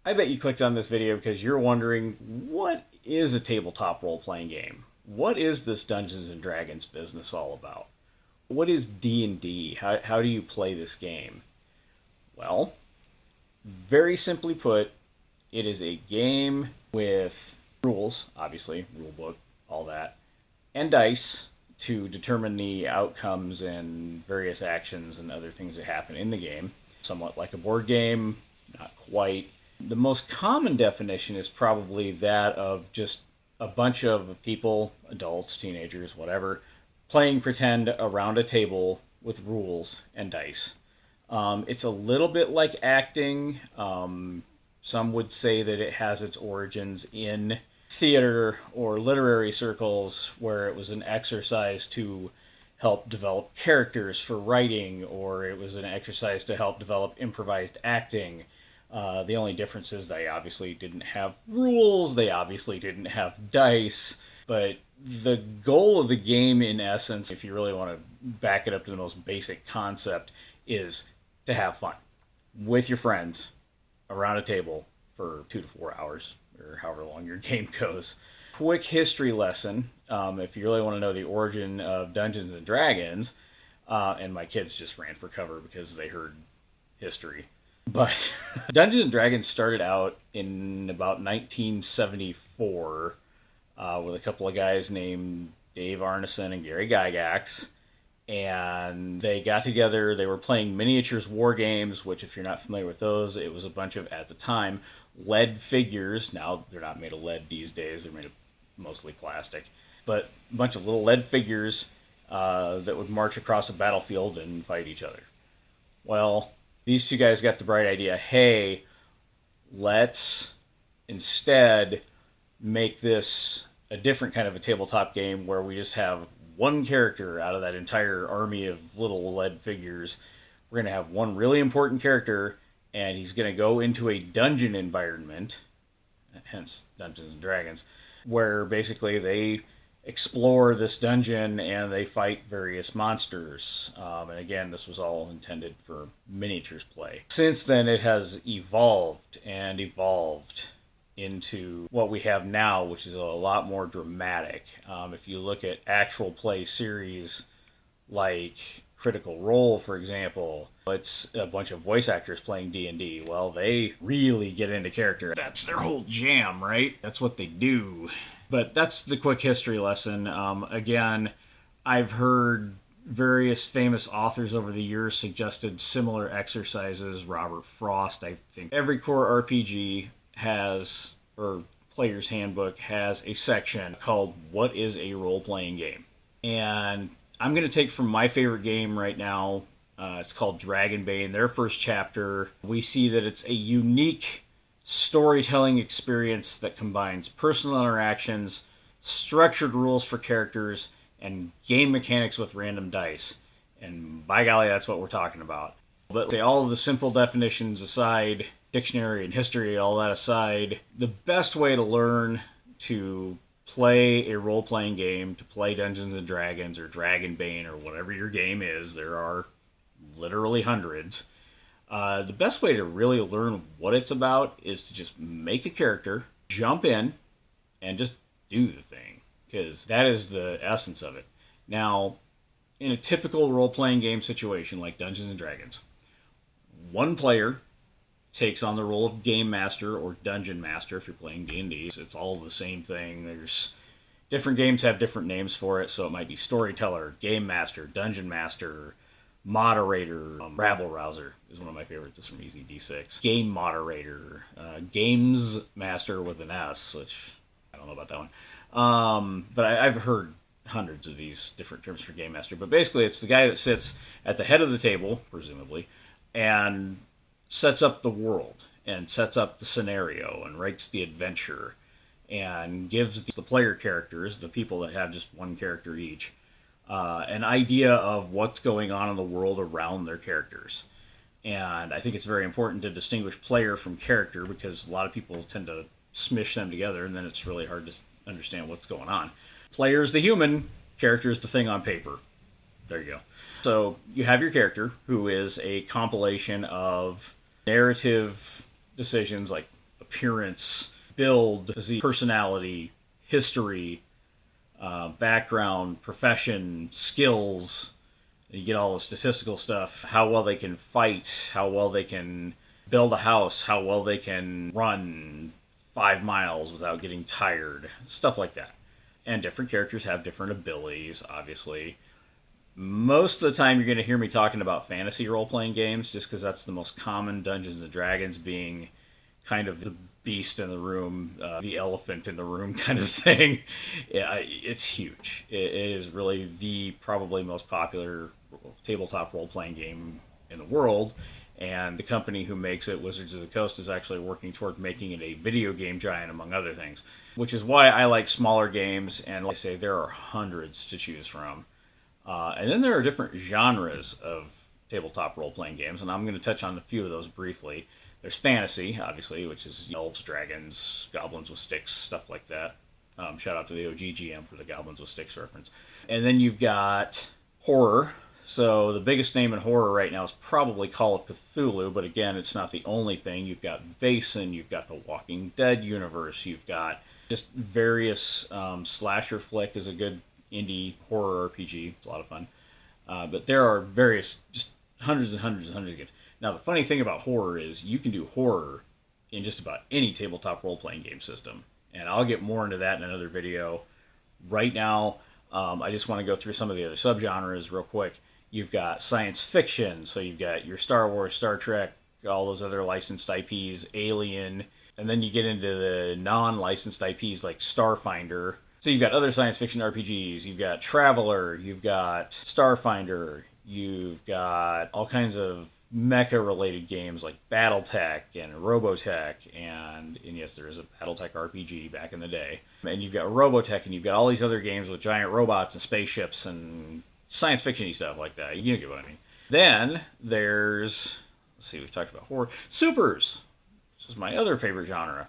I bet you clicked on this video because you're wondering, what is a tabletop role-playing game? What is this Dungeons and Dragons business all about? What is D&D? How do you play this game? Well, very simply put, it is a game with rules, obviously, rule book, all that, and dice to determine the outcomes and various actions and other things that happen in the game. Somewhat like a board game, not quite. The most common definition is probably that of just a bunch of people, adults, teenagers, whatever, playing pretend around a table with rules and dice. It's a little bit like acting. Some would say that it has its origins in theater or literary circles where it was an exercise to help develop characters for writing, or it was an exercise to help develop improvised acting. The only difference is they obviously didn't have rules, they obviously didn't have dice, but the goal of the game, in essence, if you really want to back it up to the most basic concept, is to have fun with your friends around a table for 2 to 4 hours, or however long your game goes. Quick history lesson, if you really want to know the origin of Dungeons and Dragons, and my kids just ran for cover because they heard history. But Dungeons and Dragons started out in about 1974 with a couple of guys named Dave Arneson and Gary Gygax. And they got together, they were playing miniatures war games, which if you're not familiar with those, it was a bunch of, at the time, lead figures. Now they're not made of lead these days, they're made of mostly plastic. But a bunch of little lead figures that would march across a battlefield and fight each other. Well, these two guys got the bright idea, hey, let's instead make this a different kind of a tabletop game where we just have one character out of that entire army of little lead figures. We're going to have one really important character, and he's going to go into a dungeon environment, hence Dungeons and Dragons, where basically they explore this dungeon and they fight various monsters. And again, this was all intended for miniatures play. Since then, it has evolved and evolved into what we have now, which is a lot more dramatic. If you look at actual play series like Critical Role, for example, it's a bunch of voice actors playing D&D. Well, they really get into character. That's their whole jam, right? That's what they do. But that's the quick history lesson. Again, I've heard various famous authors over the years suggested similar exercises. Robert Frost, I think. Every core RPG has, or Player's Handbook has, a section called What is a Role-Playing Game? And I'm going to take from my favorite game right now. It's called Dragonbane. Their first chapter, we see that it's a unique storytelling experience that combines personal interactions, structured rules for characters, and game mechanics with random dice. And by golly, that's what we're talking about. But all of the simple definitions aside, dictionary and history, all that aside, the best way to learn to play a role-playing game, to play Dungeons and Dragons or Dragonbane or whatever your game is, there are literally hundreds. The best way to really learn what it's about is to just make a character, jump in, and just do the thing, because that is the essence of it. Now, in a typical role-playing game situation like Dungeons and Dragons, one player takes on the role of game master or dungeon master if you're playing D&D. It's all the same thing. There's different games have different names for it, so it might be storyteller, game master, dungeon master, moderator. Rabble rouser is one of my favorites. It's from Easy D6. Game moderator, games master with an S, which I don't know about that one. But I've heard hundreds of these different terms for game master. But basically, it's the guy that sits at the head of the table, presumably, and sets up the world and sets up the scenario and writes the adventure and gives the player characters, the people that have just one character each, an idea of what's going on in the world around their characters. And I think it's very important to distinguish player from character, because a lot of people tend to smish them together and then it's really hard to understand what's going on. Player is the human, character is the thing on paper. There you go. So you have your character, who is a compilation of narrative decisions, like appearance, build, physique, personality, history, background, profession, skills. You get all the statistical stuff, how well they can fight, how well they can build a house, how well they can run 5 miles without getting tired, stuff like that. And different characters have different abilities, obviously. Most of the time, you're going to hear me talking about fantasy role playing games, just because that's the most common. Dungeons and Dragons being kind of the beast in the room, the elephant in the room kind of thing. Yeah, it's huge. It is really the probably most popular tabletop role playing game in the world. And the company who makes it, Wizards of the Coast, is actually working toward making it a video game giant, among other things. Which is why I like smaller games, and like I say, there are hundreds to choose from. And then there are different genres of tabletop role-playing games, and I'm going to touch on a few of those briefly. There's fantasy, obviously, which is elves, dragons, goblins with sticks, stuff like that. Shout out to the OG GM for the goblins with sticks reference. And then you've got horror. So the biggest name in horror right now is probably Call of Cthulhu, but again, it's not the only thing. You've got Basin, you've got the Walking Dead universe, you've got just various slasher flick is a good indie horror RPG. It's a lot of fun. But there are various, just hundreds and hundreds and hundreds of games. Now, the funny thing about horror is you can do horror in just about any tabletop role-playing game system. And I'll get more into that in another video. Right now, I just want to go through some of the other subgenres real quick. You've got science fiction, so you've got your Star Wars, Star Trek, all those other licensed IPs, Alien, and then you get into the non-licensed IPs like Starfinder. So you've got other science fiction RPGs, you've got Traveler, you've got Starfinder, you've got all kinds of mecha-related games like Battletech and Robotech, and yes, there is a Battletech RPG back in the day. And you've got Robotech, and you've got all these other games with giant robots and spaceships and science fiction-y stuff like that. You get what I mean. Then there's, let's see, we've talked about horror. Supers. This is my other favorite genre.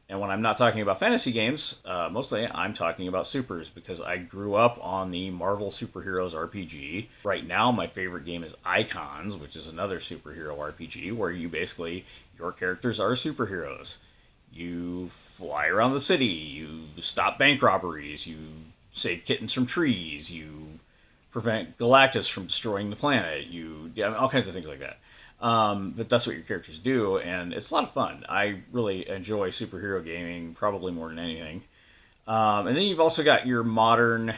And when I'm not talking about fantasy games, mostly I'm talking about supers because I grew up on the Marvel Superheroes RPG. Right now, my favorite game is Icons, which is another superhero RPG where you basically, your characters are superheroes. You fly around the city, you stop bank robberies, you save kittens from trees, you prevent Galactus from destroying the planet, all kinds of things like that. But that's what your characters do, and it's a lot of fun. I really enjoy superhero gaming, probably more than anything. And then you've also got your modern,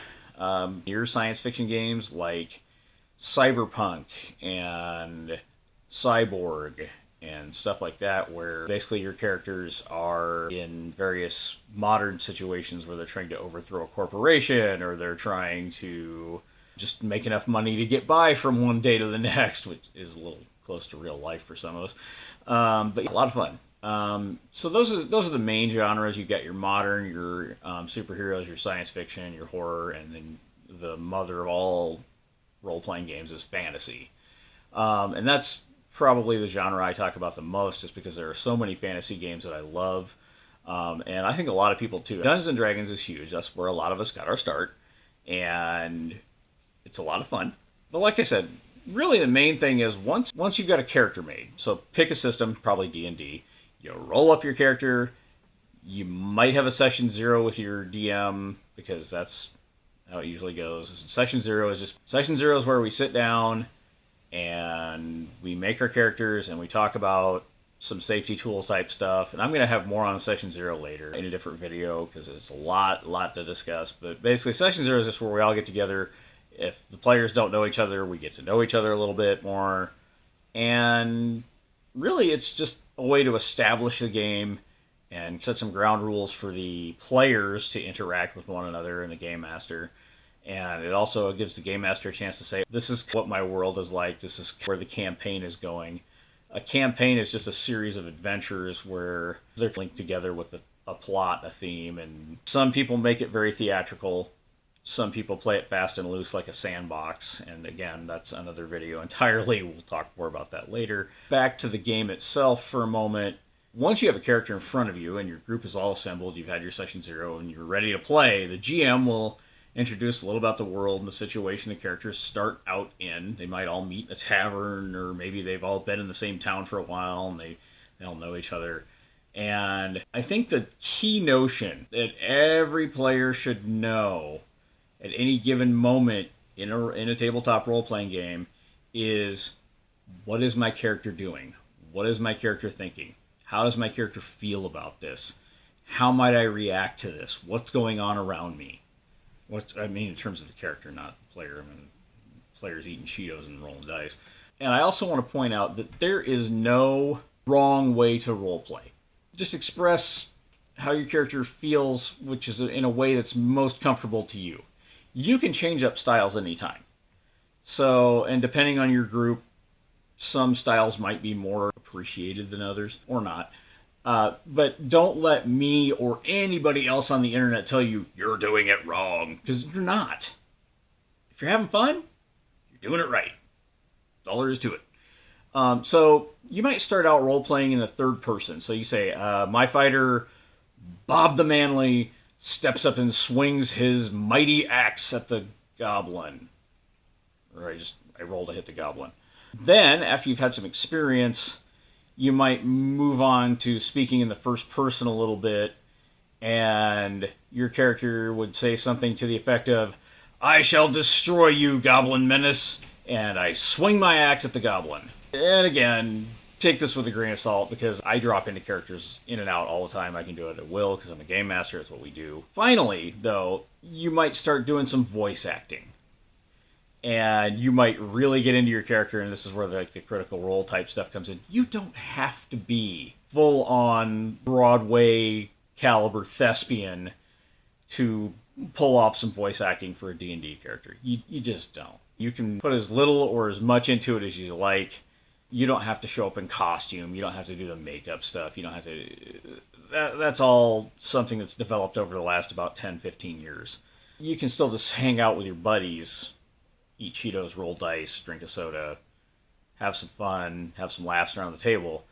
your science fiction games like Cyberpunk and Cyborg and stuff like that, where basically your characters are in various modern situations where they're trying to overthrow a corporation, or they're trying to just make enough money to get by from one day to the next, which is a little close to real life for some of us. But yeah, a lot of fun. So those are the main genres. You've got your modern, your superheroes, your science fiction, your horror, and then the mother of all role-playing games is fantasy. And that's probably the genre I talk about the most, just because there are so many fantasy games that I love. And I think a lot of people too. Dungeons & Dragons is huge. That's where a lot of us got our start. And it's a lot of fun. But like I said, really the main thing is once you've got a character made, so pick a system, probably D&D, you roll up your character, you might have a session 0 with your DM, because that's how it usually goes. Session 0 is where we sit down and we make our characters and we talk about some safety tools type stuff. And I'm going to have more on session 0 later in a different video, because it's a lot to discuss. But basically session 0 is just where we all get together. If the players don't know each other, we get to know each other a little bit more. And really, it's just a way to establish the game and set some ground rules for the players to interact with one another and the game master. And it also gives the game master a chance to say, this is what my world is like, this is where the campaign is going. A campaign is just a series of adventures where they're linked together with a plot, a theme, and some people make it very theatrical. Some people play it fast and loose like a sandbox, and again, that's another video entirely. We'll talk more about that later. Back to the game itself for a moment. Once you have a character in front of you and your group is all assembled, you've had your session 0 and you're ready to play, the GM will introduce a little about the world and the situation the characters start out in. They might all meet in a tavern, or maybe they've all been in the same town for a while and they all know each other. And I think the key notion that every player should know at any given moment in a tabletop role playing game is, what is my character doing? What is my character thinking? How does my character feel about this? How might I react to this? What's going on around me? In terms of the character, not the player. I mean, players eating Cheetos and rolling dice. And I also want to point out that there is no wrong way to role play. Just express how your character feels, which is in a way that's most comfortable to you. You can change up styles anytime. So, and depending on your group, some styles might be more appreciated than others, or not. But don't let me or anybody else on the internet tell you you're doing it wrong, because you're not. If you're having fun, you're doing it right. That's all there is to it. So you might start out role playing in the third person. So you say, my fighter, Bob the Manly, steps up and swings his mighty axe at the goblin. Or I rolled to hit the goblin. Then, after you've had some experience, you might move on to speaking in the first person a little bit, and your character would say something to the effect of, I shall destroy you, Goblin Menace, and I swing my axe at the goblin. And again, take this with a grain of salt, because I drop into characters in and out all the time. I can do it at will, because I'm a game master, that's what we do. Finally, though, you might start doing some voice acting. And you might really get into your character, and this is where the critical role type stuff comes in. You don't have to be full-on Broadway caliber thespian to pull off some voice acting for a D&D character. You just don't. You can put as little or as much into it as you like. You don't have to show up in costume. You don't have to do the makeup stuff. You don't have to... That's all something that's developed over the last about 10, 15 years. You can still just hang out with your buddies, eat Cheetos, roll dice, drink a soda, have some fun, have some laughs around the table.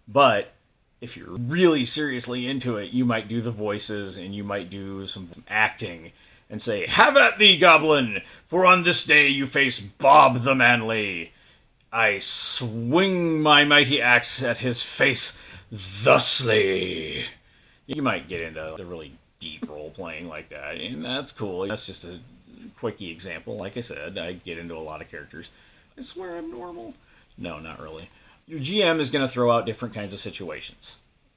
But if you're really seriously into it, you might do the voices and you might do some acting and say, have at thee, goblin, for on this day you face Bob the Manly. I swing my mighty axe at his face thusly. You might get into the really deep role-playing like that, and that's cool. That's just a quickie example. Like I said, I get into a lot of characters. I swear I'm normal. No, not really. Your GM is going to throw out different kinds of situations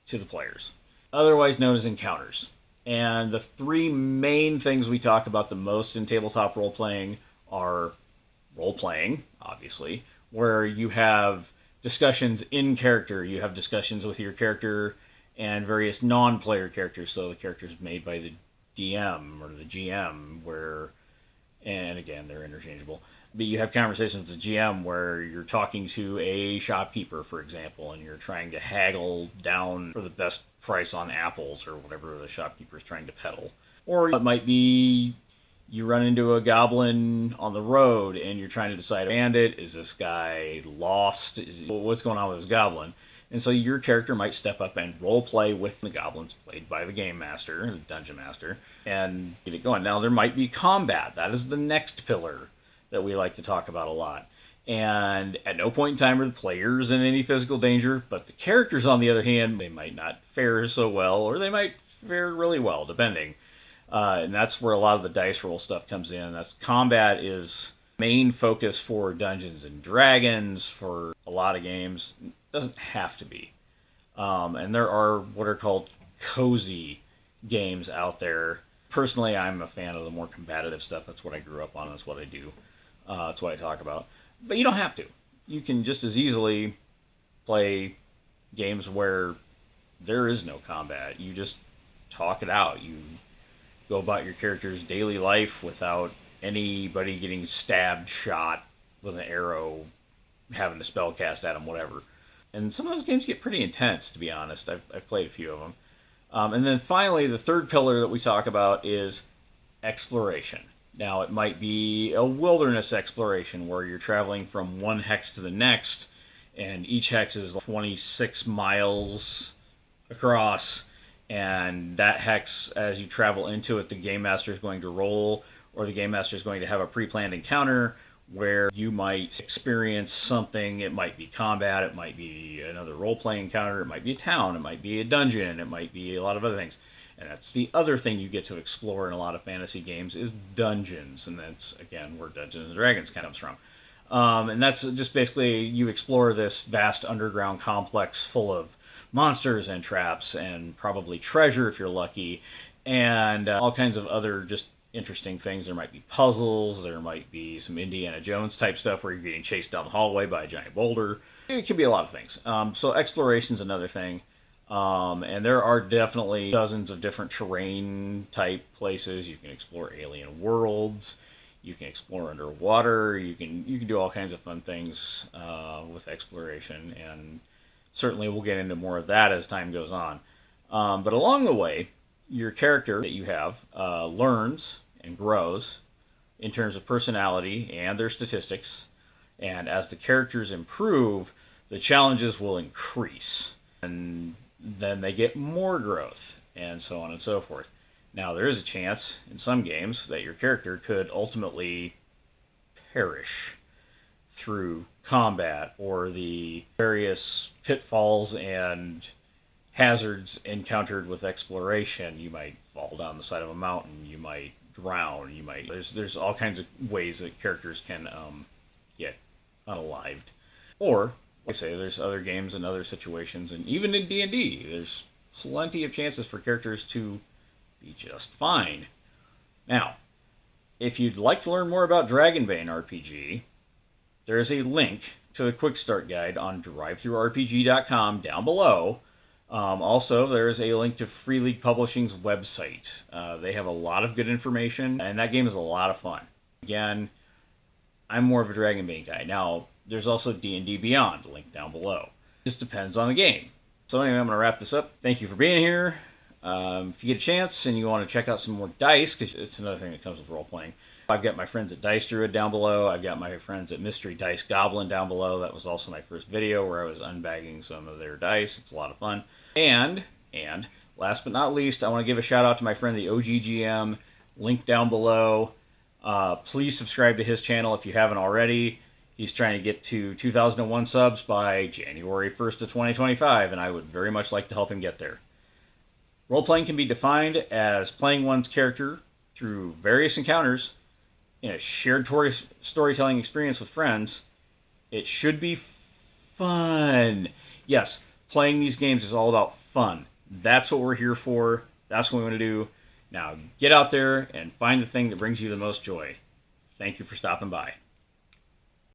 to the players, otherwise known as encounters. And the three main things we talk about the most in tabletop role-playing are role-playing, obviously, where you have discussions in character. You have discussions with your character and various non-player characters, so the characters made by the DM or the GM, where... And again, they're interchangeable. But you have conversations with the GM where you're talking to a shopkeeper, for example, and you're trying to haggle down for the best price on apples or whatever the shopkeeper is trying to peddle. Or it might be you run into a goblin on the road and you're trying to decide, bandit, is this guy lost? What's going on with this goblin? And so your character might step up and role play with the goblins, played by the game master, the dungeon master, and get it going. Now, there might be combat. That is the next pillar that we like to talk about a lot. And at no point in time are the players in any physical danger, but the characters, on the other hand, they might not fare so well, or they might fare really well, depending. And that's where a lot of the dice roll stuff comes in. That's combat is main focus for Dungeons and Dragons, for a lot of games. Doesn't have to be. And there are what are called cozy games out there. Personally, I'm a fan of the more combative stuff. That's what I grew up on. That's what I do. That's what I talk about. But you don't have to. You can just as easily play games where there is no combat. You just talk it out. You go about your character's daily life without anybody getting stabbed, shot with an arrow, having a spell cast at them, whatever. And some of those games get pretty intense, to be honest. I've played a few of them. And then finally, the third pillar that we talk about is exploration. Now, it might be a wilderness exploration where you're traveling from one hex to the next, and each hex is 26 miles across, and that hex, as you travel into it, the game master is going to roll, or the game master is going to have a pre-planned encounter where you might experience something. It might be combat, it might be another role-playing encounter, it might be a town, it might be a dungeon, it might be a lot of other things. And that's the other thing you get to explore in a lot of fantasy games is dungeons, and that's again where Dungeons and Dragons comes from. And that's just basically you explore this vast underground complex full of monsters and traps and probably treasure if you're lucky, and all kinds of other just interesting things. There might be puzzles, there might be some Indiana Jones type stuff where you're getting chased down the hallway by a giant boulder. It could be a lot of things. So exploration's another thing. And there are definitely dozens of different terrain type places. You can explore alien worlds. You can explore underwater. You can do all kinds of fun things with exploration, and certainly we'll get into more of that as time goes on. But along the way, your character that you have learns and grows in terms of personality and their statistics. And as the characters improve, the challenges will increase. And then they get more growth, and so on and so forth. Now, there is a chance in some games that your character could ultimately perish through combat or the various pitfalls and hazards encountered with exploration. You might fall down the side of a mountain, you might drown, there's all kinds of ways that characters can get unalived. Or, like I say, there's other games and other situations, and even in D&D, there's plenty of chances for characters to be just fine. Now, if you'd like to learn more about Dragonbane RPG, there is a link to the quick start guide on drivethrurpg.com down below. Also, there is a link to Free League Publishing's website. They have a lot of good information, and that game is a lot of fun. Again, I'm more of a Dragonbane guy. Now, there's also D&D Beyond, linked down below. It just depends on the game. So anyway, I'm going to wrap this up. Thank you for being here. If you get a chance and you want to check out some more dice, because it's another thing that comes with role-playing, I've got my friends at Dice Druid down below. I've got my friends at Mystery Dice Goblin down below. That was also my first video where I was unbagging some of their dice. It's a lot of fun. And last but not least, I want to give a shout out to my friend the OGGM, link down below. Please subscribe to his channel if you haven't already. He's trying to get to 2001 subs by January 1st of 2025, and I would very much like to help him get there. Role-playing can be defined as playing one's character through various encounters in a shared storytelling experience with friends. It should be fun. Yes, playing these games is all about fun. That's what we're here for. That's what we want to do. Now, get out there and find the thing that brings you the most joy. Thank you for stopping by.